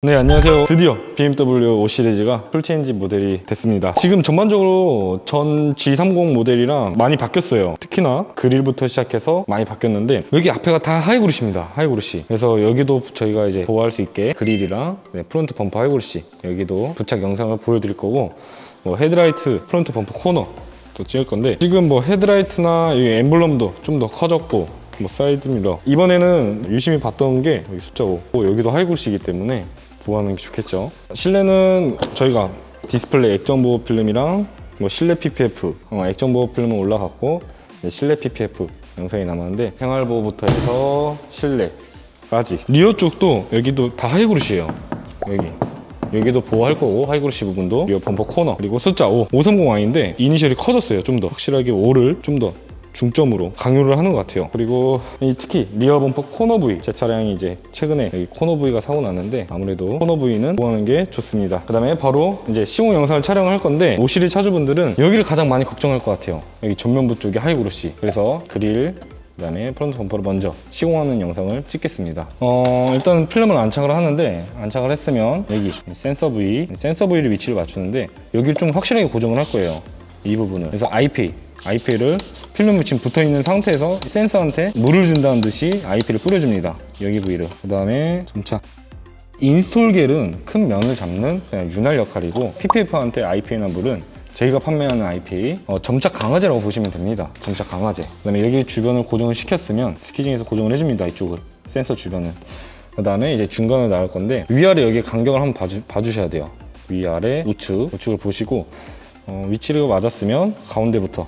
네, 안녕하세요. 드디어 BMW 5 시리즈가 풀체인지 모델이 됐습니다. 지금 전반적으로 전 G30 모델이랑 많이 바뀌었어요. 특히나 그릴부터 시작해서 많이 바뀌었는데 여기 앞에가 다 하이그루시입니다. 하이그루시. 그래서 여기도 저희가 이제 보호할 수 있게 그릴이랑 프론트 범퍼 하이그루시, 여기도 부착 영상을 보여드릴 거고, 헤드라이트, 프론트 범퍼 코너 또 찍을 건데, 지금 헤드라이트나 이 엠블럼도 좀 더 커졌고, 사이드 미러, 이번에는 유심히 봤던 게 여기 숫자 5, 여기도 하이그루시이기 때문에 보호하는 게 좋겠죠. 실내는 저희가 디스플레이 액정 보호 필름이랑 실내 PPF, 액정 보호 필름은 올라갔고 실내 PPF 영상이 남았는데, 생활 보호부터 해서 실내까지, 리어 쪽도 여기도 다 하이그루시예요. 여기도 보호할 거고, 하이그루시 부분도, 리어 범퍼 코너, 그리고 숫자 5, 530I인데 이니셜이 커졌어요. 좀 더 확실하게 5를 좀 더 중점으로 강요를 하는 것 같아요. 그리고 특히 리어 범퍼 코너 부위, 제 차량이 이제 최근에 여기 코너 부위가 사고 났는데 아무래도 코너 부위는 보호하는 게 좋습니다. 그 다음에 바로 이제 시공 영상을 촬영을 할 건데, 5 시리즈 차주분들은 여기를 가장 많이 걱정할 것 같아요. 여기 전면부 쪽에 하이그루시. 그래서 그릴, 그 다음에 프론트 범퍼를 먼저 시공하는 영상을 찍겠습니다. 일단 필름을 안착을 하는데, 안착을 했으면 여기 센서 부위를 위치를 맞추는데, 여기를 좀 확실하게 고정을 할 거예요. 이 부분을. 그래서 IP를 필름이 지금 붙어있는 상태에서 센서한테 물을 준다는 듯이 IP를 뿌려줍니다. 여기 부위를. 그 다음에 점차 인스톨겔은 큰 면을 잡는 그냥 윤활 역할이고, PPF한테 IP나 물은 저희가 판매하는 IPA 점착 강화제라고 보시면 됩니다. 점착 강화제. 그 다음에 여기 주변을 고정을 시켰으면 스키징에서 고정을 해줍니다. 이쪽을, 센서 주변을. 그 다음에 이제 중간을 나갈 건데, 위아래 여기 간격을 한번 봐주셔야 돼요. 위아래 우측을 보시고, 위치를 맞았으면 가운데부터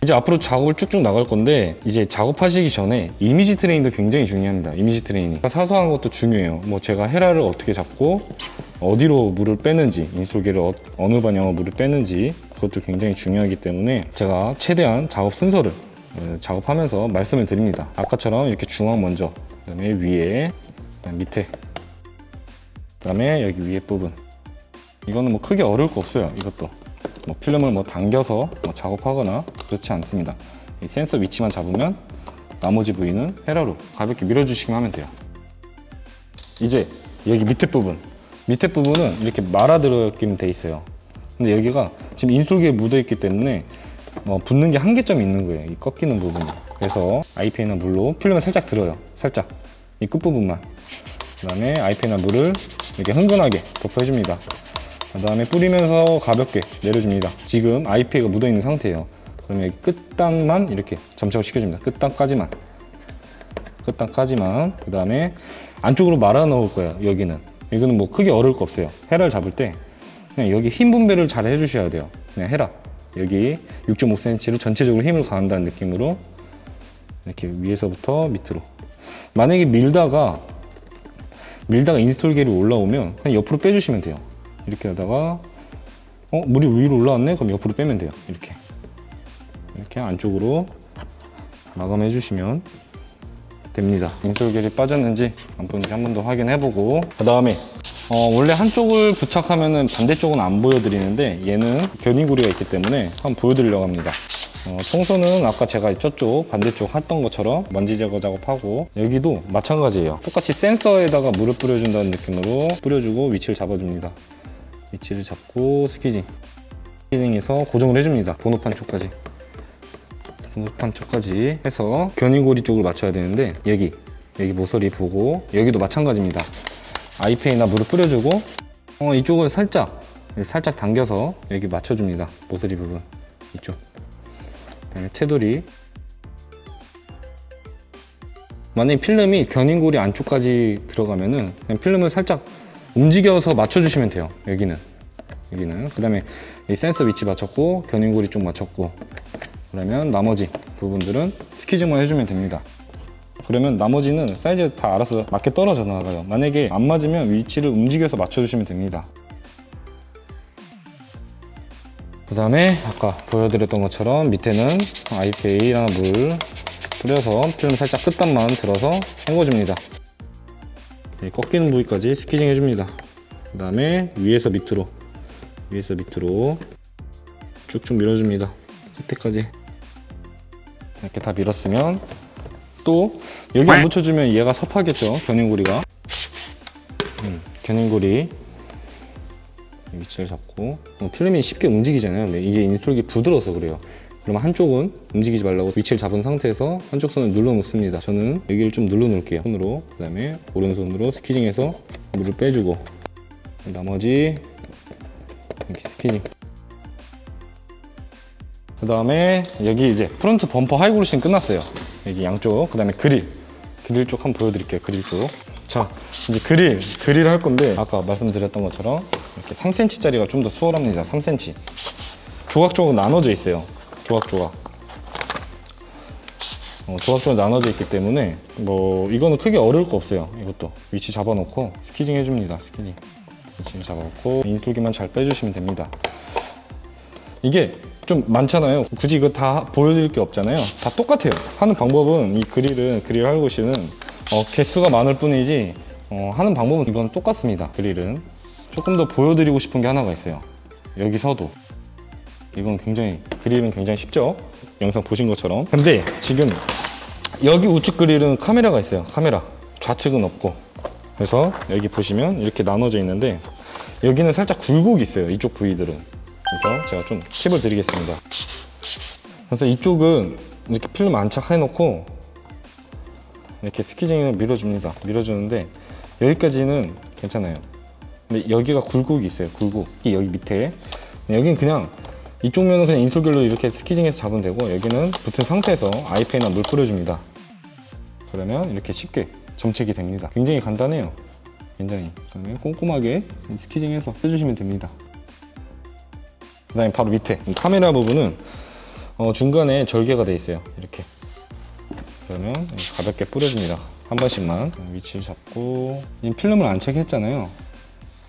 이제 앞으로 작업을 쭉쭉 나갈 건데, 이제 작업하시기 전에 이미지 트레이닝도 굉장히 중요합니다. 이미지 트레이닝 사소한 것도 중요해요. 제가 헤라를 어떻게 잡고 어디로 물을 빼는지, 인스톨겔을 어느 방향으로 물을 빼는지, 그것도 굉장히 중요하기 때문에 제가 최대한 작업 순서를 작업하면서 말씀을 드립니다. 아까처럼 이렇게 중앙 먼저, 그 다음에 위에, 그다음에 밑에, 그 다음에 여기 위에 부분. 이거는 크게 어려울 거 없어요. 이것도 필름을 당겨서 작업하거나 그렇지 않습니다. 이 센서 위치만 잡으면 나머지 부위는 헤라로 가볍게 밀어주시기만 하면 돼요. 이제 여기 밑에 부분은 이렇게 말아들어있게 돼 있어요. 근데 여기가 지금 인솔기에 묻어 있기 때문에 붙는 게 한계점이 있는 거예요. 이 꺾이는 부분이. 그래서 IPA나 물로 필름을 살짝 들어요. 살짝 이 끝부분만. 그 다음에 IPA나 물을 이렇게 흥건하게 덮어줍니다. 그 다음에 뿌리면서 가볍게 내려줍니다. 지금 IPA가 묻어있는 상태예요. 그러면 여기 끝단만 이렇게 점착을 시켜줍니다. 끝단까지만. 그 다음에 안쪽으로 말아 넣을 거예요. 여기는 크게 어려울 거 없어요. 헤라를 잡을 때 그냥 여기 힘 분배를 잘 해주셔야 돼요. 그냥 헤라 여기 6.5cm를 전체적으로 힘을 가한다는 느낌으로 이렇게 위에서부터 밑으로. 만약에 밀다가 인스톨겔이 올라오면 그냥 옆으로 빼주시면 돼요. 이렇게 하다가 물이 위로 올라왔네? 그럼 옆으로 빼면 돼요. 이렇게 안쪽으로 마감해 주시면 됩니다. 인솔겔이 빠졌는지 안 빠졌는지 한 번 더 확인해보고, 그 다음에 원래 한쪽을 부착하면은 반대쪽은 안 보여드리는데, 얘는 견인구리가 있기 때문에 한번 보여드리려고 합니다. 청소는 아까 제가 저쪽 반대쪽 했던 것처럼 먼지 제거 작업하고, 여기도 마찬가지예요. 똑같이 센서에다가 물을 뿌려준다는 느낌으로 뿌려주고 위치를 잡아줍니다. 위치를 잡고 스키징에서 고정을 해줍니다. 번호판 쪽까지 해서 견인고리 쪽을 맞춰야 되는데, 여기 모서리 보고, 여기도 마찬가지입니다. IPA나 물을 뿌려주고 이쪽을 살짝 당겨서 여기 맞춰줍니다. 모서리 부분 이쪽. 그다음에 테두리. 만약에 필름이 견인고리 안쪽까지 들어가면은 그냥 필름을 살짝 움직여서 맞춰주시면 돼요. 여기는. 그 다음에 이 센서 위치 맞췄고, 견인고리 쪽 맞췄고, 그러면 나머지 부분들은 스키징만 해주면 됩니다. 그러면 나머지는 사이즈가 다 알아서 맞게 떨어져 나가요. 만약에 안 맞으면 위치를 움직여서 맞춰주시면 됩니다. 그 다음에 아까 보여드렸던 것처럼 밑에는 IPA랑 물 뿌려서 필름 살짝 끝단만 들어서 헹궈줍니다. 꺾이는 부위까지 스키징 해줍니다. 그 다음에 위에서 밑으로 쭉쭉 밀어줍니다. 끝에까지 이렇게 다 밀었으면, 또 여기 안 붙여주면 얘가 섭하겠죠, 견인고리가. 겨냥고리 위치를 잡고 필름이 쉽게 움직이잖아요. 근데 이게 인솔기 부드러워서 그래요. 그러면 한쪽은 움직이지 말라고 위치를 잡은 상태에서 한쪽 손을 눌러 놓습니다. 저는 여기를 좀 눌러 놓을게요. 손으로. 그 다음에 오른손으로 스키징해서 물을 빼주고 나머지 이렇게 스키징. 그 다음에 여기 이제 프론트 범퍼 하이그루싱 끝났어요. 여기 양쪽. 그 다음에 그릴 쪽 한번 보여드릴게요. 그릴 쪽. 자, 이제 그릴 할 건데 아까 말씀드렸던 것처럼 이렇게 3cm짜리가 좀 더 수월합니다. 3cm. 조각조각 나눠져 있어요. 조각조각 나눠져 있기 때문에 뭐 이거는 크게 어려울 거 없어요. 이것도 위치 잡아놓고 스키징 해줍니다. 스키징 위치 잡아놓고 인솔기만 잘 빼주시면 됩니다. 이게 좀 많잖아요. 굳이 이거 다 보여드릴 게 없잖아요. 다 똑같아요. 하는 방법은 이 그릴 하이그루싱은 개수가 많을 뿐이지 하는 방법은 이건 똑같습니다. 그릴은 조금 더 보여드리고 싶은 게 하나가 있어요. 여기서도 이건 그릴은 굉장히 쉽죠? 영상 보신 것처럼. 근데 지금 여기 우측 그릴은 카메라가 있어요. 카메라. 좌측은 없고. 그래서 여기 보시면 이렇게 나눠져 있는데 여기는 살짝 굴곡이 있어요. 이쪽 부위들은. 그래서 제가 좀 팁을 드리겠습니다. 그래서 이쪽은 이렇게 필름 안착해놓고 이렇게 스키징을 밀어줍니다. 밀어주는데 여기까지는 괜찮아요. 근데 여기가 굴곡이 있어요. 굴곡. 여기 밑에. 여기는 그냥 이쪽 면은 그냥 인솔결로 이렇게 스키징해서 잡으면 되고 여기는 붙은 상태에서 아이페이나 물 뿌려줍니다. 그러면 이렇게 쉽게 점책이 됩니다. 굉장히 간단해요. 굉장히. 그러면 꼼꼼하게 스키징해서 해주시면 됩니다. 그 다음에 바로 밑에 카메라 부분은 중간에 절개가 돼 있어요. 이렇게. 그러면 가볍게 뿌려줍니다. 한 번씩만 위치를 잡고 필름을 안착했잖아요.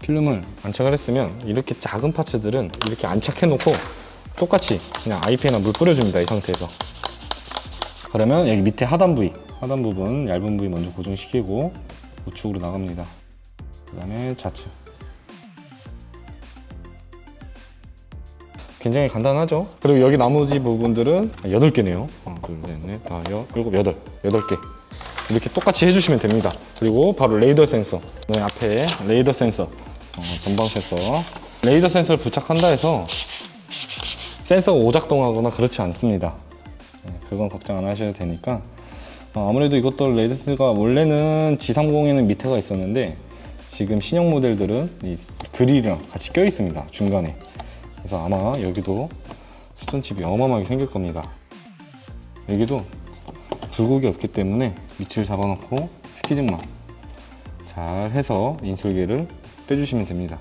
필름을 안착을 했으면 이렇게 작은 파츠들은 이렇게 안착해 놓고 똑같이 그냥 아이페이나 물 뿌려줍니다. 이 상태에서. 그러면 여기 밑에 하단 부분 얇은 부위 먼저 고정시키고 우측으로 나갑니다. 그 다음에 좌측. 굉장히 간단하죠? 그리고 여기 나머지 부분들은 8개네요. 둘, 셋, 넷, 다, 일곱, 여덟. 8개. 이렇게 똑같이 해주시면 됩니다. 그리고 바로 레이더 센서. 앞에 레이더 센서. 전방 센서. 레이더 센서를 부착한다 해서 센서가 오작동하거나 그렇지 않습니다. 그건 걱정 안 하셔도 되니까. 아무래도 이것도 레이더 센서가 원래는 G30에는 밑에가 있었는데 지금 신형 모델들은 이 그릴이랑 같이 껴 있습니다. 중간에. 그래서 아마 여기도 수전칩이 어마어마하게 생길 겁니다. 여기도 굴곡이 없기 때문에 위치를 잡아놓고 스키징만 잘 해서 인솔개를 빼주시면 됩니다.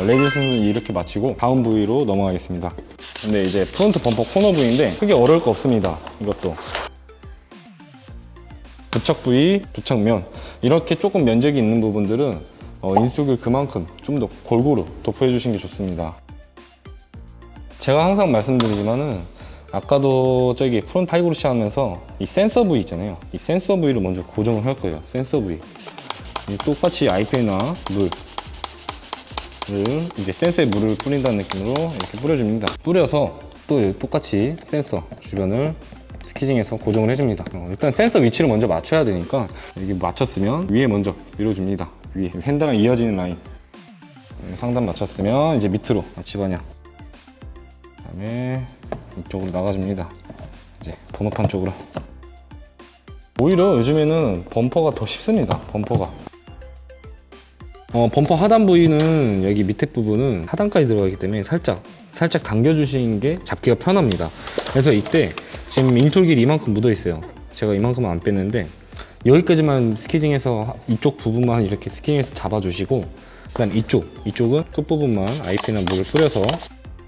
레이저 센서는 이렇게 마치고 다음 부위로 넘어가겠습니다. 근데 이제 프론트 범퍼 코너 부위인데 크게 어려울 거 없습니다. 이것도 부착 부위, 부착면 이렇게 조금 면적이 있는 부분들은 인솔개를 그만큼 좀 더 골고루 도포해 주시는 게 좋습니다. 제가 항상 말씀드리지만은 아까도 저기 프론트 하이그루싱 하면서 이 센서 부위 있잖아요. 이 센서 부위를 먼저 고정을 할 거예요. 센서 부위. 똑같이 아이페이나 물을 이제 센서에 물을 뿌린다는 느낌으로 이렇게 뿌려줍니다. 뿌려서 또 똑같이 센서 주변을 스키징해서 고정을 해줍니다. 일단 센서 위치를 먼저 맞춰야 되니까 여기 맞췄으면 위에 먼저 밀어줍니다. 위에 핸들랑 이어지는 라인 상단 맞췄으면 이제 밑으로 집어냐. 그다음에 이쪽으로 나가줍니다. 이제 번호판 쪽으로. 오히려 요즘에는 범퍼가 더 쉽습니다. 범퍼가. 범퍼 하단 부위는 여기 밑에 부분은 하단까지 들어가기 때문에 살짝 당겨주시는 게 잡기가 편합니다. 그래서 이때 지금 인솔길이 이만큼 묻어 있어요. 제가 이만큼은 안 뺐는데 여기까지만 스키징해서 이쪽 부분만 이렇게 스키징해서 잡아주시고 그다음 이쪽은 끝부분만 아이피나 물을 뿌려서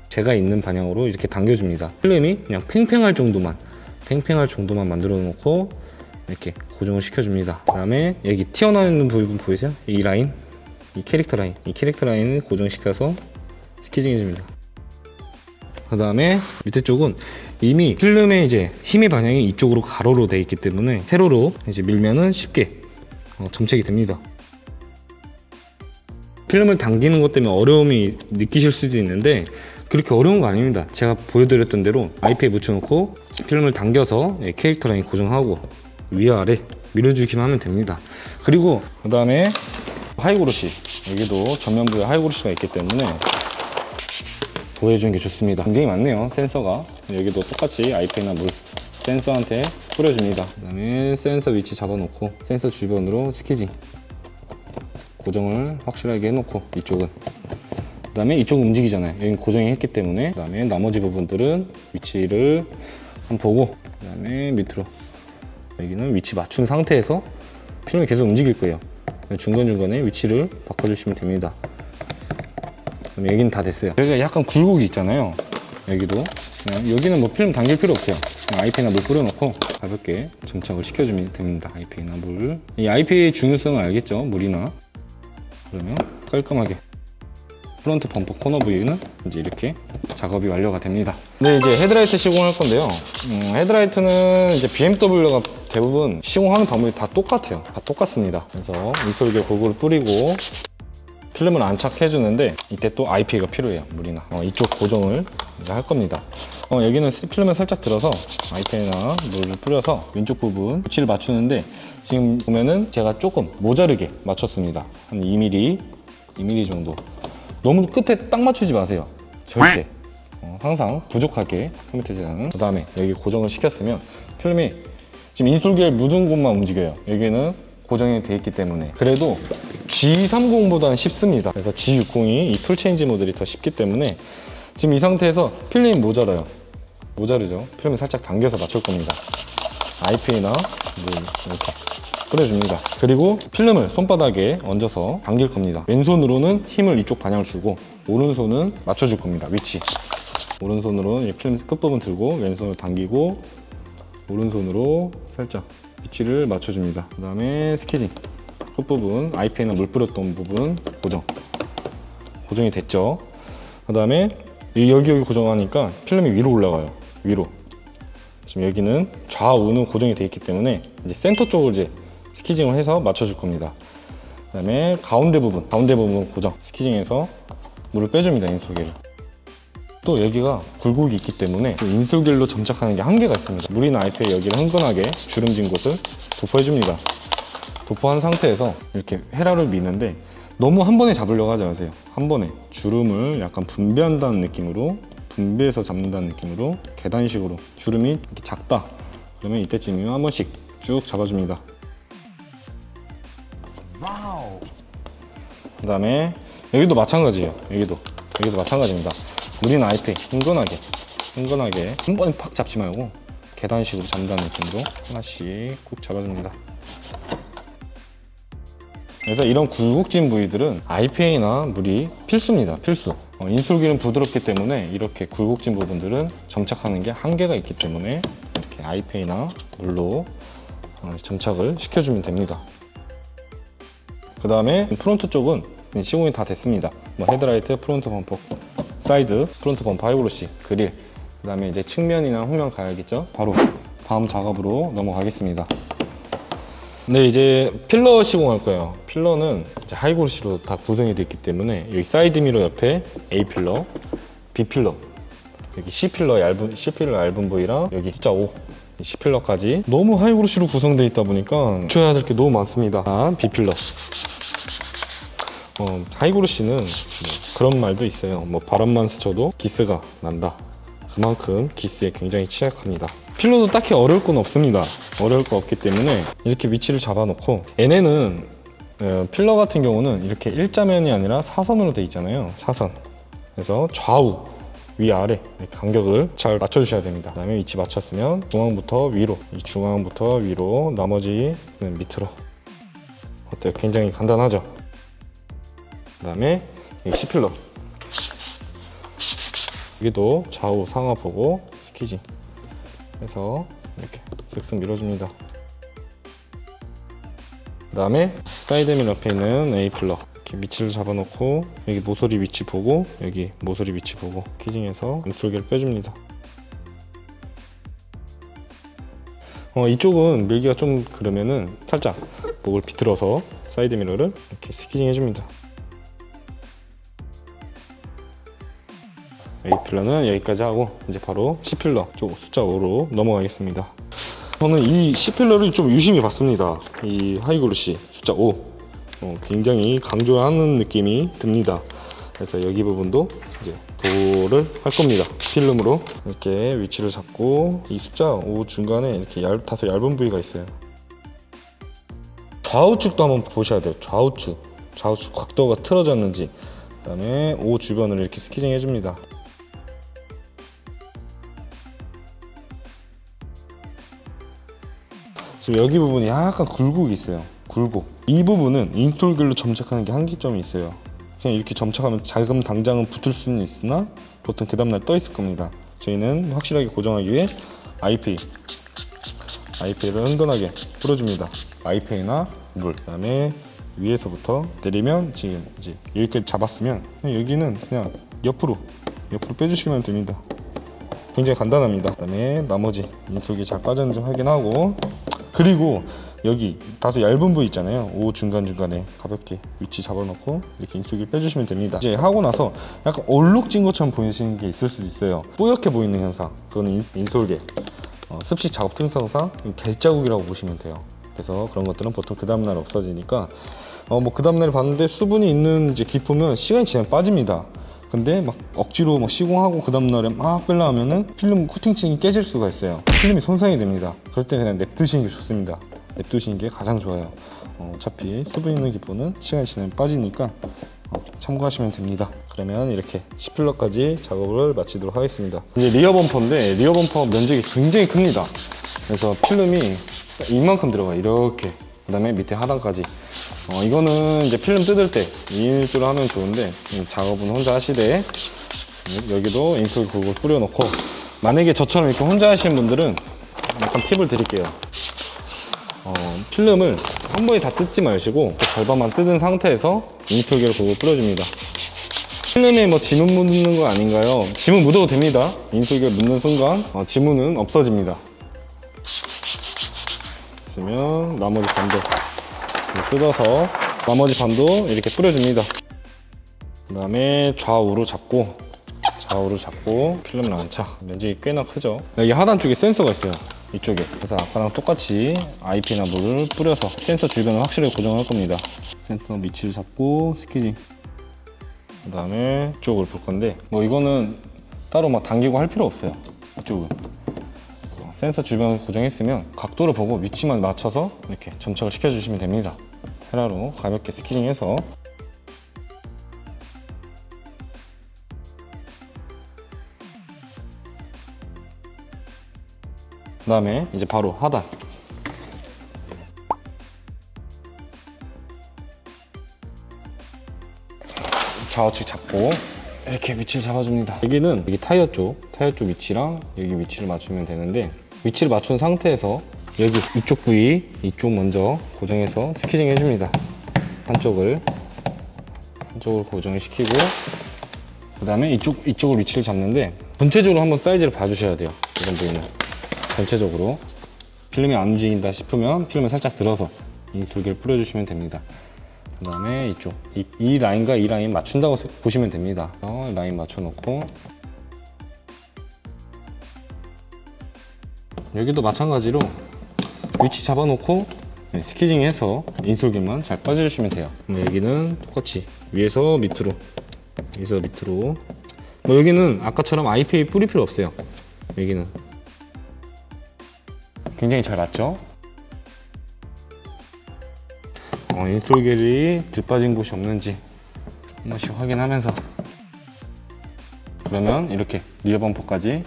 제가 있는 방향으로 이렇게 당겨줍니다. 필름이 그냥 팽팽할 정도만 만들어 놓고 이렇게 고정을 시켜줍니다. 그 다음에 여기 튀어나오는 부분 보이세요? 이 라인, 이 캐릭터 라인을 고정시켜서 스키징 해줍니다. 그 다음에 밑에 쪽은 이미 필름의 이제 힘의 방향이 이쪽으로 가로로 되어 있기 때문에 세로로 이제 밀면은 쉽게 점책이 됩니다. 필름을 당기는 것 때문에 어려움이 느끼실 수도 있는데 그렇게 어려운 거 아닙니다. 제가 보여드렸던 대로 아이피에 묻혀놓고 필름을 당겨서 캐릭터 라인 고정하고 위아래 밀어주기만 하면 됩니다. 그리고 그 다음에 하이그로시, 여기도 전면부에 하이그로시가 있기 때문에 보여주는 게 좋습니다. 굉장히 많네요, 센서가. 여기도 똑같이 아이페이나 물 센서한테 뿌려줍니다. 그 다음에 센서 위치 잡아놓고 센서 주변으로 스키징 고정을 확실하게 해놓고, 이쪽은 그 다음에 이쪽은 움직이잖아요. 여기는 고정이 했기 때문에. 그 다음에 나머지 부분들은 위치를 한번 보고, 그 다음에 밑으로 여기는 위치 맞춘 상태에서 필름이 계속 움직일 거예요. 중간중간에 위치를 바꿔주시면 됩니다. 그럼 여기는 다 됐어요. 여기가 약간 굴곡이 있잖아요. 여기도 여기는 뭐 필름 당길 필요 없어요. 그냥 아이페이나 물 뿌려놓고 가볍게 점착을 시켜주면 됩니다. 아이페이나 물. 이 아이페이의 중요성을 알겠죠? 물이나. 그러면 깔끔하게 프론트 범퍼 코너 부위는 이제 이렇게 작업이 완료가 됩니다. 네, 이제 헤드라이트 시공할 건데요. 헤드라이트는 이제 BMW가 대부분 시공하는 방법이 다 똑같아요. 다 똑같습니다. 그래서 인솔계 골고루 뿌리고 필름을 안착해 주는데, 이때 또 아이페이가 필요해요. 물이나 이쪽 고정을 이제 할 겁니다. 여기는 필름을 살짝 들어서 아이페이나 물을 뿌려서 왼쪽 부분 위치를 맞추는데, 지금 보면은 제가 조금 모자르게 맞췄습니다. 한 2mm 정도. 너무 끝에 딱 맞추지 마세요. 절대. 항상 부족하게 컴퓨터 제작은. 그 다음에 여기 고정을 시켰으면 필름이 지금 인솔계를 묻은 곳만 움직여요. 여기는 고정이 돼 있기 때문에. 그래도 G30보다는 쉽습니다. 그래서 G60이 이 툴체인지 모델이 더 쉽기 때문에 지금 이 상태에서 필름이 모자라요. 모자르죠? 필름을 살짝 당겨서 맞출 겁니다. 아이페이나 물 이렇게 뿌려줍니다. 그리고 필름을 손바닥에 얹어서 당길 겁니다. 왼손으로는 힘을 이쪽 방향을 주고, 오른손은 맞춰줄 겁니다. 위치. 오른손으로는 필름 끝부분 들고 왼손을 당기고 오른손으로 살짝 위치를 맞춰줍니다. 그 다음에 스키징 끝부분, 아이페이나 물 뿌렸던 부분 고정이 됐죠. 그 다음에 여기 고정하니까 필름이 위로 올라가요. 위로. 지금 여기는 좌우는 고정이 되어 있기 때문에 이제 센터 쪽을 이제 스키징을 해서 맞춰줄 겁니다. 그 다음에 가운데 부분 고정 스키징해서 물을 빼줍니다. 인솔계를. 또 여기가 굴곡이 있기 때문에 인솔겔로 점착하는 게 한계가 있습니다. 물이나 아이페이 여기를 흥건하게 주름진 곳을 도포해줍니다. 도포한 상태에서 이렇게 헤라를 미는데, 너무 한 번에 잡으려고 하지 마세요. 한 번에 주름을 약간 분배한다는 느낌으로, 분배해서 잡는다는 느낌으로 계단식으로 주름이 이렇게 작다 그러면 이때쯤이면 한 번씩 쭉 잡아줍니다. 그 다음에 여기도 마찬가지예요. 여기도 마찬가지입니다. 물이나 아이페이 흥건하게 한 번에 팍 잡지 말고 계단식으로 잡는다는 느낌으로 하나씩 꾹 잡아줍니다. 그래서 이런 굴곡진 부위들은 아이페이나 물이 필수입니다. 필수. 인솔기는 부드럽기 때문에 이렇게 굴곡진 부분들은 점착하는 게 한계가 있기 때문에 이렇게 아이페이나 물로 점착을 시켜주면 됩니다. 그 다음에 프론트 쪽은 시공이 다 됐습니다. 헤드라이트, 프론트 범퍼, 사이드, 프론트 범퍼 하이그로시, 그릴, 그 다음에 이제 측면이나 후면 가야겠죠? 바로 다음 작업으로 넘어가겠습니다. 네, 이제 필러 시공할 거예요. 필러는 이제 하이그로시로 다 구성이 되어 있기 때문에 여기 사이드 미러 옆에 A 필러, B 필러, 여기 C 필러 얇은 부위랑 여기 숫자 5 C 필러까지 너무 하이그로시로 구성되어 있다 보니까 줘야 될 게 너무 많습니다. B 필러. 하이그로시는 그런 말도 있어요. 바람만 스쳐도 기스가 난다. 그만큼 기스에 굉장히 취약합니다. 필러도 딱히 어려울 건 없습니다. 어려울 거 없기 때문에 이렇게 위치를 잡아놓고, 얘네는 필러 같은 경우는 이렇게 일자면이 아니라 사선으로 되어 있잖아요. 사선. 그래서 좌우, 위아래 간격을 잘 맞춰주셔야 됩니다. 그 다음에 위치 맞췄으면 중앙부터 위로, 이 중앙부터 위로, 나머지는 밑으로. 어때요? 굉장히 간단하죠? 그 다음에 C필러. 여기도 좌우 상하 보고 스키징 해서 이렇게 쓱쓱 밀어줍니다. 그 다음에 사이드 밀 옆에 있는 A필러 이렇게 위치를 잡아놓고, 여기 모서리 위치 보고 여기 모서리 위치 보고 스키징해서 인솔계를 빼줍니다. 이쪽은 밀기가 좀 그러면은 살짝 목을 비틀어서 사이드 미러를 이렇게 스키징 해줍니다. A필러는 여기까지 하고 이제 바로 C필러 쪽 숫자 5로 넘어가겠습니다. 저는 이 C필러를 좀 유심히 봤습니다. 이 하이그로시 숫자 5 굉장히 강조하는 느낌이 듭니다. 그래서 여기 부분도 이제 도를 할 겁니다. 필름으로 이렇게 위치를 잡고 이 숫자 5 중간에 이렇게 다소 얇은 부위가 있어요. 좌우측도 한번 보셔야 돼요. 좌우측 각도가 틀어졌는지. 그다음에 5 주변을 이렇게 스키징 해줍니다. 지금 여기 부분이 약간 굴곡이 있어요. 굴곡. 이 부분은 인솔길로 점착하는 게 한계점이 있어요. 그냥 이렇게 점착하면 자금 당장은 붙을 수는 있으나 보통 그 다음날 떠 있을 겁니다. 저희는 확실하게 고정하기 위해 IPA를 은근하게 뿌려줍니다. IPA나 물. 그다음에 위에서부터 내리면 지금 이제 여기까지 잡았으면 여기는 그냥 옆으로 빼주시면 됩니다. 굉장히 간단합니다. 그다음에 나머지 인솔기 잘 빠졌는지 확인하고, 그리고 여기 다소 얇은 부위 있잖아요. 5 중간중간에 가볍게 위치 잡아놓고 이렇게 인솔기를 빼주시면 됩니다. 이제 하고 나서 약간 얼룩진 것처럼 보이시는 게 있을 수도 있어요. 뿌옇게 보이는 현상, 그거는 인솔계 습식 작업 특성상 겔자국이라고 보시면 돼요. 그래서 그런 것들은 보통 그 다음날 없어지니까 그 다음날에 봤는데 수분이 있는 이제 기품은 시간이 지나면 빠집니다. 근데 막 억지로 막 시공하고 그 다음날에 막 빼려 하면은 필름 코팅층이 깨질 수가 있어요. 필름이 손상이 됩니다. 그럴 때 그냥 냅두시는 게 좋습니다. 냅두시는 게 가장 좋아요. 어차피 수분 있는 기포는 시간이 지나면 빠지니까 참고하시면 됩니다. 그러면 이렇게 C필러까지 작업을 마치도록 하겠습니다. 이제 리어 범퍼인데 리어 범퍼 면적이 굉장히 큽니다. 그래서 필름이 이만큼 들어가요. 이렇게. 그 다음에 밑에 하단까지. 이거는 이제 필름 뜯을 때 2인 1조로 하면 좋은데 작업은 혼자 하시되 여기도 인솔 굵고 뿌려놓고, 만약에 저처럼 이렇게 혼자 하시는 분들은 약간 팁을 드릴게요. 필름을 한 번에 다 뜯지 마시고 절반만 뜯은 상태에서 인솔기를 굵고 뿌려줍니다. 필름에 뭐 지문 묻는 거 아닌가요? 지문 묻어도 됩니다. 인솔기를 묻는 순간 지문은 없어집니다. 있으면 나머지 반도 뜯어서 나머지 반도 이렇게 뿌려줍니다. 그 다음에 좌우로 잡고 필름을 안착. 면적이 꽤나 크죠. 여기 하단 쪽에 센서가 있어요. 이쪽에. 그래서 아까랑 똑같이 IP나 물을 뿌려서 센서 주변을 확실히 고정할 겁니다. 센서 위치를 잡고 스키징. 그 다음에 이쪽을 볼 건데 이거는 따로 막 당기고 할 필요 없어요. 이쪽은 센서 주변 고정했으면 각도를 보고 위치만 맞춰서 이렇게 점착을 시켜주시면 됩니다. 헤라로 가볍게 스키징해서 그 다음에 이제 바로 하단. 좌우측 잡고 이렇게 위치를 잡아줍니다. 여기는 여기 타이어 쪽 위치랑 여기 위치를 맞추면 되는데, 위치를 맞춘 상태에서 여기 이쪽 부위, 이쪽 먼저 고정해서 스키징 해줍니다. 한쪽을 고정을 시키고, 그 다음에 이쪽을 위치를 잡는데 전체적으로 한번 사이즈를 봐주셔야 돼요. 이런 부위는 전체적으로 필름이 안 움직인다 싶으면 필름을 살짝 들어서 인솔기를 뿌려주시면 됩니다. 그 다음에 이쪽 이 라인과 이 라인 맞춘다고 보시면 됩니다. 라인 맞춰놓고 여기도 마찬가지로 위치 잡아놓고 스키징해서 인솔기만 잘 빠져주시면 돼요. 여기는 똑같이 위에서 밑으로 여기는 아까처럼 IPA 뿌릴 필요 없어요. 여기는 굉장히 잘 맞죠? 인솔겔이 들빠진 곳이 없는지 한 번씩 확인하면서, 그러면 이렇게 리어 범퍼까지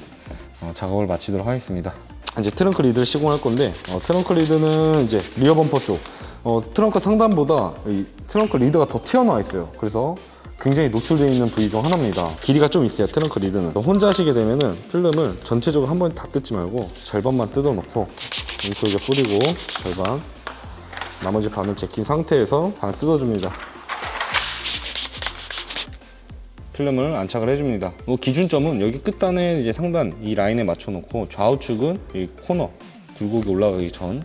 작업을 마치도록 하겠습니다. 이제 트렁크 리드를 시공할 건데 트렁크 리드는 이제 리어 범퍼 쪽 트렁크 상단보다 이 트렁크 리드가 더 튀어나와 있어요. 그래서 굉장히 노출되어 있는 부위 중 하나입니다. 길이가 좀 있어요. 트렁크 리드는 혼자 하시게 되면은 필름을 전체적으로 한 번에 다 뜯지 말고 절반만 뜯어놓고 인솔겔 뿌리고 절반, 나머지 반을 제낀 상태에서 반을 뜯어줍니다. 필름을 안착을 해줍니다. 기준점은 여기 끝단에 이제 상단 이 라인에 맞춰놓고 좌우측은 이 코너 굴곡이 올라가기 전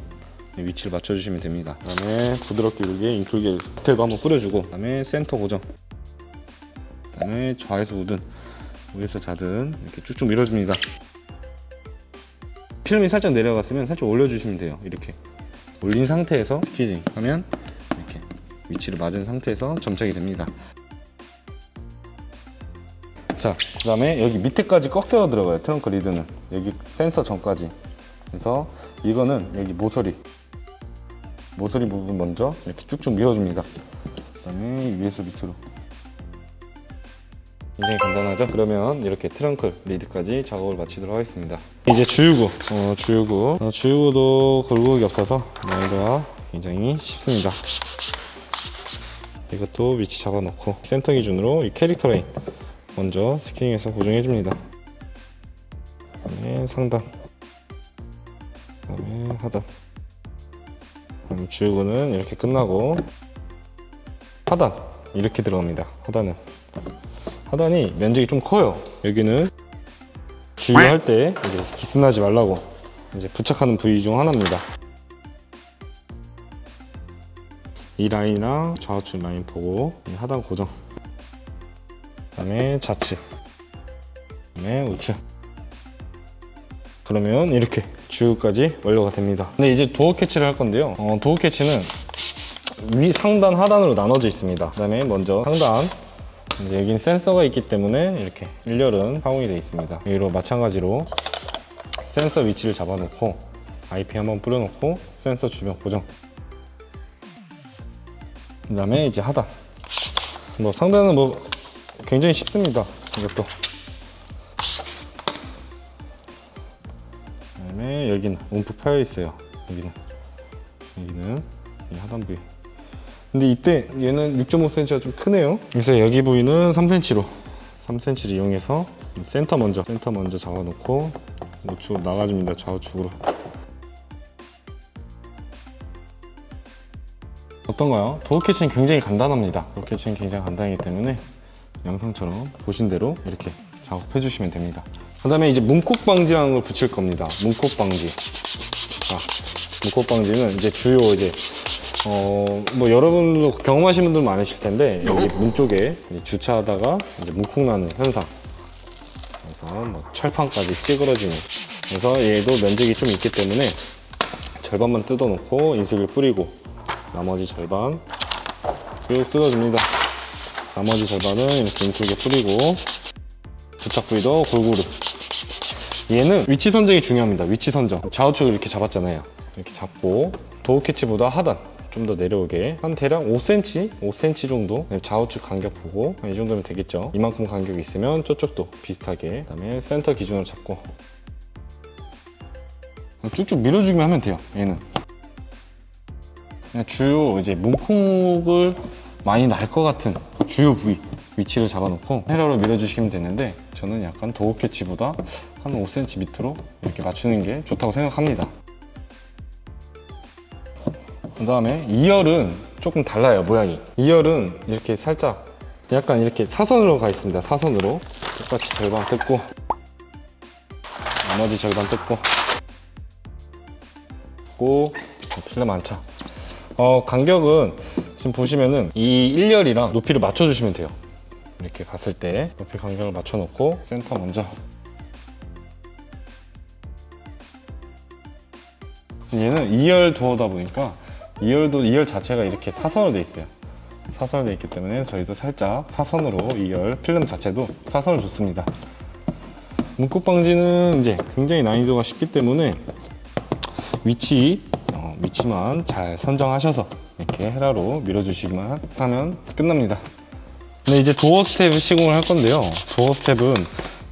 위치를 맞춰주시면 됩니다. 그 다음에 부드럽게 이렇게 인솔겔 밑에도 한번 뿌려주고, 그 다음에 센터 고정, 그 다음에 좌에서 우든 위에서 자든 이렇게 쭉쭉 밀어줍니다. 필름이 살짝 내려갔으면 살짝 올려주시면 돼요. 이렇게 올린 상태에서 스키징 하면 이렇게 위치를 맞은 상태에서 점착이 됩니다. 자, 그 다음에 여기 밑에까지 꺾여 들어가요. 트렁크 리드는 여기 센서 전까지. 그래서 이거는 여기 모서리 부분 먼저 이렇게 쭉쭉 밀어줍니다. 그 다음에 위에서 밑으로. 굉장히 간단하죠? 그러면 이렇게 트렁크 리드까지 작업을 마치도록 하겠습니다. 이제 주유구도 굴곡이 없어서 난이도가 굉장히 쉽습니다. 이것도 위치 잡아놓고 센터 기준으로 이 캐릭터 라인 먼저 스키닝해서 고정해줍니다. 그다음에 상단, 그다음에 하단. 그럼 주유구는 이렇게 끝나고 하단 이렇게 들어갑니다. 하단이 면적이 좀 커요. 여기는 주유할 때 이제 기스나지 말라고 이제 부착하는 부위 중 하나입니다. 이 라인이랑 좌우측 라인 보고 하단 고정. 그다음에 좌측, 그다음에 우측. 그러면 이렇게 주유까지 완료가 됩니다. 근데 이제 도어 캐치를 할 건데요. 도어 캐치는 위, 상단, 하단으로 나눠져 있습니다. 그다음에 먼저 상단, 이제 여긴 센서가 있기 때문에 이렇게 1열은 파공이 되어 있습니다. 여기로 마찬가지로 센서 위치를 잡아놓고 IP 한번 뿌려놓고 센서 주변 고정. 그 다음에 이제 하단. 상단은 굉장히 쉽습니다. 이것도. 그 다음에 여기는 움푹 파여 있어요. 여기는 이 하단 부위. 근데 이때 얘는 6.5cm가 좀 크네요. 그래서 여기 부위는 3cm를 이용해서 센터 먼저 잡아놓고 우측으로 나가줍니다. 좌우측으로. 어떤가요? 도어 캐치는 굉장히 간단합니다. 도어 캐치는 굉장히 간단하기 때문에 영상처럼 보신 대로 이렇게 작업해 주시면 됩니다. 그 다음에 이제 문콕 방지라는 걸 붙일 겁니다. 문콕 방지. 자, 문콕 방지는 이제 주요 여러분도 경험하신 분들 많으실 텐데 여기 문 쪽에 주차하다가 이제 문콕 나는 현상. 그래서 철판까지 찌그러지는. 그래서 얘도 면적이 좀 있기 때문에 절반만 뜯어놓고 인식을 뿌리고 나머지 절반 쭉 뜯어줍니다. 나머지 절반은 이렇게 인식에 뿌리고 부착 부위도 골고루. 얘는 위치 선정이 중요합니다. 위치 선정. 좌우측을 이렇게 잡았잖아요. 이렇게 잡고 도어 캐치보다 하단 좀 더 내려오게 한 대략 5cm 정도 좌우측 간격 보고 이 정도면 되겠죠. 이만큼 간격이 있으면 저쪽도 비슷하게. 그다음에 센터 기준으로 잡고 쭉쭉 밀어주기만 하면 돼요. 얘는 그냥 주요 이제 문콕을 많이 날 것 같은 주요 부위 위치를 잡아놓고 헤러로 밀어주시면 되는데 저는 약간 도어 캐치보다 한 5cm 밑으로 이렇게 맞추는 게 좋다고 생각합니다. 그 다음에 2열은 조금 달라요, 모양이. 2열은 이렇게 살짝 약간 이렇게 사선으로 가 있습니다. 사선으로 똑같이 절반 뜯고 나머지 절반 뜯고 필름 안차. 간격은 지금 보시면은 이 1열이랑 높이를 맞춰주시면 돼요. 이렇게 봤을 때 높이 간격을 맞춰놓고 센터 먼저. 얘는 2열 도어다 보니까 2열 자체가 이렇게 사선으로 돼 있어요. 사선으로 돼 있기 때문에 저희도 살짝 사선으로 2열 필름 자체도 사선을 줬습니다. 문콕 방지는 이제 굉장히 난이도가 쉽기 때문에 위치만 잘 선정하셔서 이렇게 헤라로 밀어주시기만 하면 끝납니다. 근데 이제 도어 스텝 시공을 할 건데요. 도어 스텝은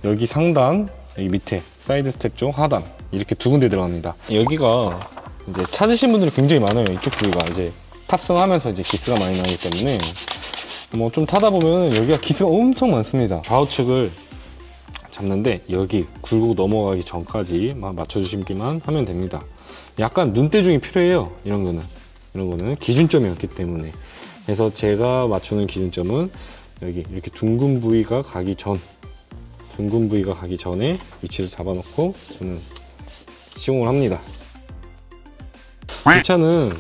여기 상단, 여기 밑에 사이드 스텝 쪽 하단 이렇게 두 군데 들어갑니다. 여기가 이제 찾으신 분들이 굉장히 많아요. 이쪽 부위가 이제 탑승하면서 이제 기스가 많이 나기 때문에 좀 타다 보면 여기가 기스가 엄청 많습니다. 좌우측을 잡는데 여기 굴곡 넘어가기 전까지만 맞춰주시기만 하면 됩니다. 약간 눈대중이 필요해요. 이런 거는 기준점이었기 때문에. 그래서 제가 맞추는 기준점은 여기 이렇게 둥근 부위가 가기 전에 위치를 잡아놓고 저는 시공을 합니다. 이 차는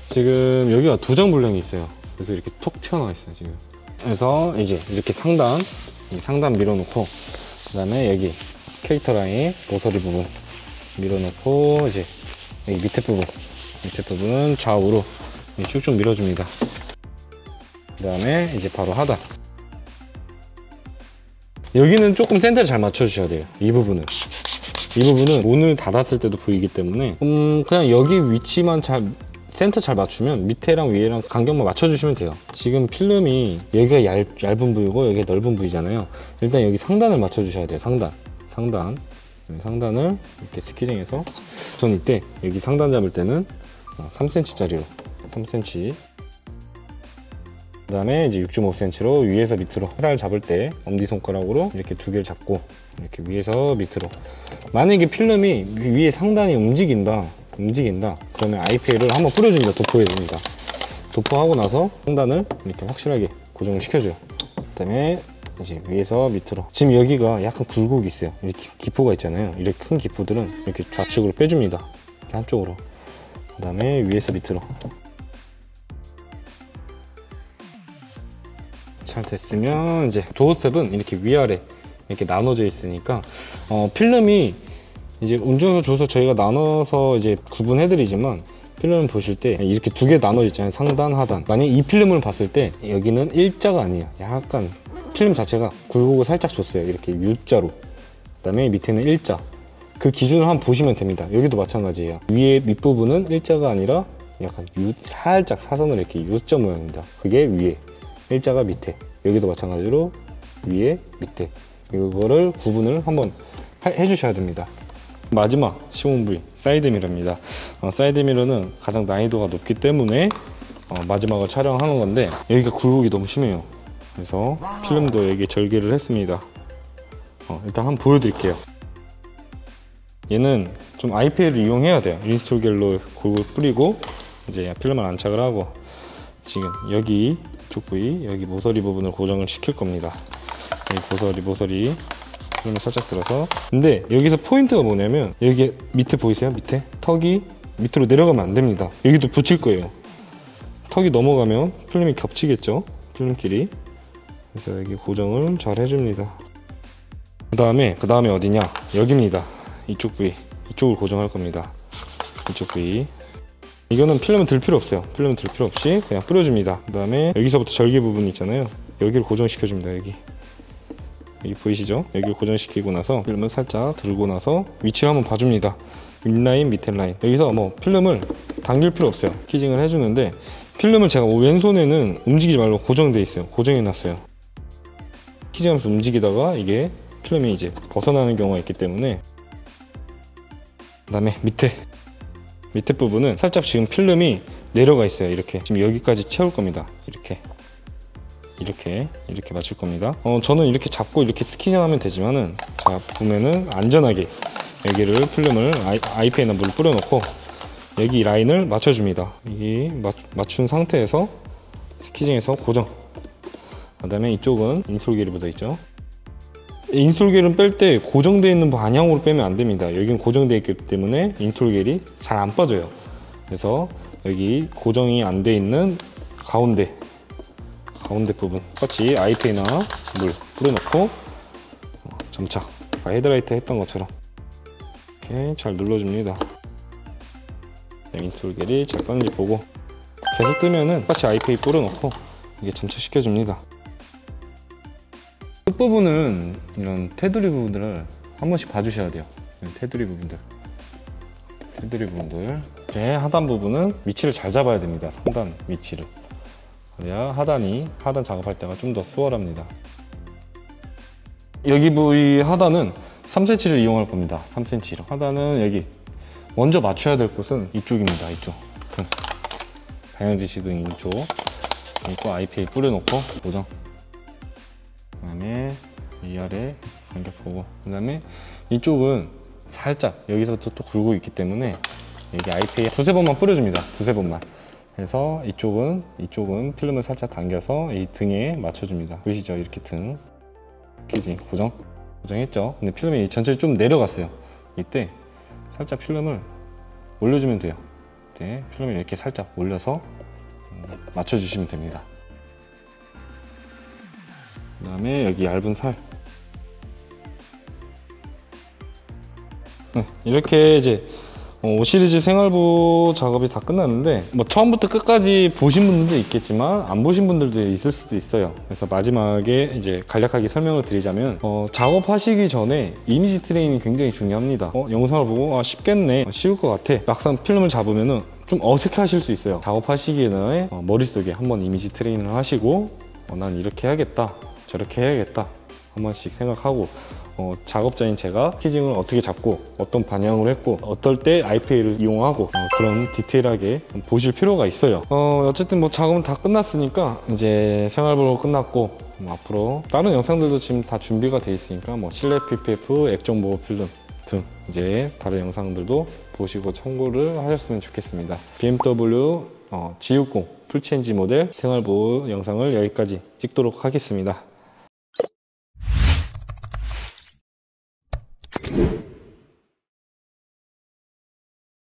지금 여기가 도장불량이 있어요. 그래서 이렇게 톡 튀어나와 있어요, 지금. 그래서 이제 이렇게 상단 밀어놓고, 그 다음에 여기 캐릭터 라인 모서리 부분 밀어놓고, 이제 여기 밑에 부분은 좌우로 쭉쭉 밀어줍니다. 그 다음에 이제 바로 하단. 여기는 조금 센터를 잘 맞춰주셔야 돼요. 이 부분은 문을 닫았을 때도 보이기 때문에 그냥 여기 위치만 센터 잘 맞추면 밑에랑 위에랑 간격만 맞춰주시면 돼요. 지금 필름이 여기가 얇은 부위고 여기가 넓은 부위잖아요. 일단 여기 상단을 맞춰주셔야 돼요. 상단을 이렇게 스키징해서, 전 이때 여기 상단 잡을 때는 3cm짜리로 3cm, 그 다음에 이제 6.5cm로 위에서 밑으로 헤라를 잡을 때 엄지손가락으로 이렇게 두 개를 잡고 이렇게 위에서 밑으로. 만약에 필름이 위에 상단이 움직인다 그러면 IPA를 한번 뿌려줍니다. 도포해야 됩니다. 도포하고 나서 상단을 이렇게 확실하게 고정을 시켜줘요. 그 다음에 이제 위에서 밑으로. 지금 여기가 약간 굴곡이 있어요. 이렇게 기포가 있잖아요. 이렇게 큰 기포들은 이렇게 좌측으로 빼줍니다. 이렇게 한쪽으로. 그 다음에 위에서 밑으로. 잘 됐으면 이제 도어 스텝은 이렇게 위아래 이렇게 나눠져 있으니까 필름이 이제 운전서 줘서 저희가 나눠서 이제 구분해드리지만, 필름 보실 때 이렇게 두 개 나눠져 있잖아요. 상단, 하단. 만약 이 필름을 봤을 때 여기는 일자가 아니에요. 약간 필름 자체가 굴곡을 살짝 줬어요. 이렇게 U자로. 그 다음에 밑에는 일자. 그 기준을 한번 보시면 됩니다. 여기도 마찬가지예요. 위에 밑부분은 일자가 아니라 약간 살짝 사선으로 이렇게 U자 모양입니다. 그게 위에, 일자가 밑에. 여기도 마찬가지로 위에, 밑에. 이거를 구분을 한번 해주셔야 됩니다. 마지막 시공 부위, 사이드미러입니다. 사이드미러는 가장 난이도가 높기 때문에 마지막을 촬영하는 건데, 여기가 굴곡이 너무 심해요. 그래서 필름도 여기 절개를 했습니다. 일단 한번 보여드릴게요. 얘는 좀 IPA를 이용해야 돼요. 인스톨 겔로 골고루 뿌리고 이제 필름을 안착을 하고, 지금 여기 이쪽 부위, 여기 모서리 부분을 고정을 시킬 겁니다. 여기 모서리 필름을 살짝 들어서. 근데 여기서 포인트가 뭐냐면, 여기 밑에 보이세요? 밑에 턱이 밑으로 내려가면 안 됩니다. 여기도 붙일 거예요. 턱이 넘어가면 필름이 겹치겠죠, 필름끼리. 그래서 여기 고정을 잘 해줍니다. 그 다음에 어디냐, 여기입니다. 이쪽 부위, 이쪽을 고정할 겁니다. 이쪽 부위. 이거는 필름은 들 필요 없어요. 필름은 들 필요 없이 그냥 뿌려줍니다. 그 다음에 여기서부터 절개 부분 있잖아요. 여기를 고정시켜줍니다. 여기 보이시죠? 여기를 고정시키고 나서 필름을 살짝 들고 나서 위치를 한번 봐줍니다. 윗라인, 밑에 라인. 여기서 뭐 필름을 당길 필요 없어요. 키징을 해주는데, 필름을 제가 왼손에는 움직이지 말고 고정돼 있어요. 고정해놨어요. 키징하면서 움직이다가 이게 필름이 이제 벗어나는 경우가 있기 때문에. 그 다음에 밑에 부분은 살짝 지금 필름이 내려가 있어요. 이렇게 지금 여기까지 채울 겁니다. 이렇게 맞출 겁니다. 저는 이렇게 잡고 이렇게 스키징하면 되지만은, 자 보면은 안전하게 여기를 필름을 IPA나 물을 뿌려놓고 여기 라인을 맞춰줍니다. 이 맞춘 상태에서 스키징해서 고정. 그 다음에 이쪽은 인솔겔이 묻어있죠. 인솔겔은 뺄 때 고정되어 있는 방향으로 빼면 안 됩니다. 여기는 고정되어 있기 때문에 인솔겔이 잘 안 빠져요. 그래서 여기 고정이 안 돼 있는 가운데 부분 같이 IPA나 물 뿌려놓고 점착, 헤드라이트 했던 것처럼 이렇게 잘 눌러줍니다. 인솔겔이 잘 빠는지 보고, 계속 뜨면은 똑같이 IPA 뿌려놓고 이게 점착시켜줍니다. 끝부분은 이런 테두리 부분들을 한 번씩 봐주셔야 돼요. 테두리 부분들. 이제 하단 부분은 위치를 잘 잡아야 됩니다. 상단 위치를. 그래야 하단 작업할 때가 좀 더 수월합니다. 여기 부위 하단은 3cm를 이용할 겁니다. 3cm로. 하단은 여기 먼저 맞춰야 될 곳은 이쪽입니다. 이쪽 등, 방향지시 등 이쪽 있고 IPA 뿌려놓고 고정. 그 다음에 위아래 간격 보고, 그 다음에 이쪽은 살짝 여기서부터 또 굴고 있기 때문에 여기 IPA 두세 번만 뿌려줍니다. 두세 번만 해서 이쪽은 필름을 살짝 당겨서 이 등에 맞춰줍니다. 보이시죠? 이렇게 등 키징 고정했죠. 근데 필름이 전체를 좀 내려갔어요. 이때 살짝 필름을 올려주면 돼요. 이때 필름을 이렇게 살짝 올려서 맞춰주시면 됩니다. 그 다음에 여기 얇은 살. 이렇게 이제 5 시리즈 생활보 작업이 다 끝났는데 뭐 처음부터 끝까지 보신 분들도 있겠지만 안 보신 분들도 있을 수도 있어요. 그래서 마지막에 이제 간략하게 설명을 드리자면 작업하시기 전에 이미지 트레이닝이 굉장히 중요합니다. 영상을 보고 쉽겠네, 쉬울 것 같아, 막상 필름을 잡으면은 좀 어색해 하실 수 있어요. 작업하시기 전에 머릿속에 한번 이미지 트레이닝을 하시고 난 이렇게 해야겠다, 저렇게 해야겠다 한 번씩 생각하고 작업자인 제가 스케징을 어떻게 잡고 어떤 방향으로 했고 어떨 때 IPA를 이용하고 그런 디테일하게 보실 필요가 있어요. 어쨌든 뭐 작업은 다 끝났으니까 이제 생활보로 끝났고 앞으로 다른 영상들도 지금 다 준비가 돼 있으니까 뭐 실내 PPF, 액정 보호 필름 등 이제 다른 영상들도 보시고 참고를 하셨으면 좋겠습니다. BMW G60 풀체인지 모델 생활보호 영상을 여기까지 찍도록 하겠습니다.